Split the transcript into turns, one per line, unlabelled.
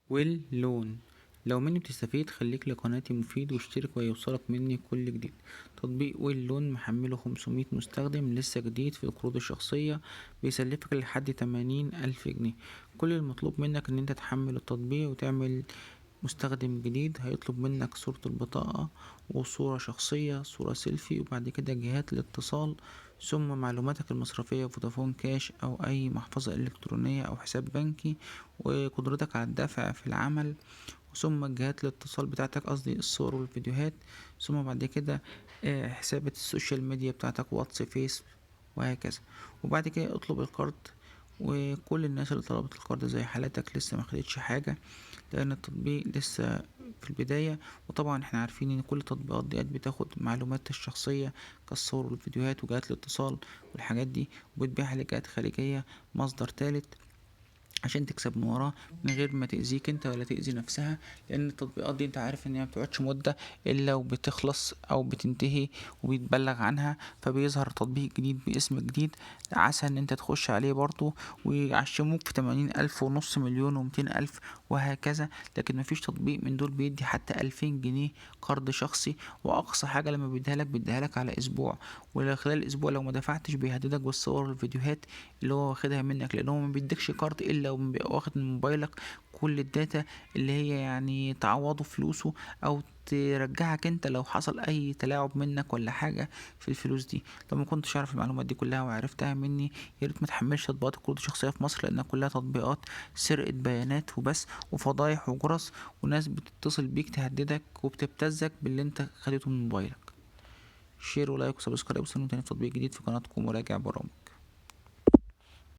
واللون. لو مني بتستفيد خليك لقناتي مفيد واشترك ويوصلك مني كل جديد. تطبيق واللون محمله 500 مستخدم لسه جديد في القروض الشخصية، بيسلفك لحد 80,000 جنيه. كل المطلوب منك ان انت تحمل التطبيق وتعمل مستخدم جديد. هيطلب منك صورة البطاقة وصورة شخصية، صورة سيلفي، وبعد كده جهات الاتصال، ثم معلوماتك المصرفية، فودافون كاش أو أي محفظة إلكترونية أو حساب بنكي، وقدرتك على الدفع في العمل، ثم جهات الاتصال بتاعتك، قصدي الصور والفيديوهات، ثم بعد كده حسابات السوشيال ميديا بتاعتك، واتس، فيس، وهكذا. وبعد كده اطلب القرض. وكل الناس اللي طلبت القرض زي حالتك لسه ما خدتش حاجة، لان التطبيق لسه في البداية. وطبعا احنا عارفين ان كل التطبيقات دي بتاخد معلومات الشخصية كالصور والفيديوهات وجهات الاتصال والحاجات دي، وبتبيعها لجهات خارجية، مصدر تالت، عشان تكسب من وراه من غير ما تأذيك انت ولا تأذي نفسها. لان التطبيقات دي انت عارف ان هي مبتقعدش مدة الا وبتخلص او بتنتهي وبيتبلغ عنها، فبيظهر تطبيق جديد باسم جديد، عسى ان انت تخش عليه برضو ويعشموك في 80,000 ونص مليون و200,000 وهكذا. لكن مفيش تطبيق من دول بيدي حتى 2000 جنيه قرض شخصي، واقصى حاجة لما بيديها لك على اسبوع، خلال الاسبوع لو ما دفعتش بيهددك بالصور والفيديوهات اللي هو واخدها منك، لان هو ما بيديكش قرض الا وبيبقى واخد من موبايلك كل الداتا اللي هي يعني تعوضه فلوسه، او ترجعك انت لو حصل اي تلاعب منك ولا حاجه في الفلوس دي. لو ما كنتش اعرف المعلومات دي كلها وعرفتها مني، يا ريت ما تحملش تطبيقات القروض الشخصيه في مصر، لانها كلها تطبيقات سرقه بيانات وبس، وفضايح وجرس، وناس بتتصل بيك تهددك وبتبتزك باللي انت خدته من موبايلك. شير ولايك وسبسكرايب، وستنوا تاني في تطبيق جديد في قناتكم وراجع برامج.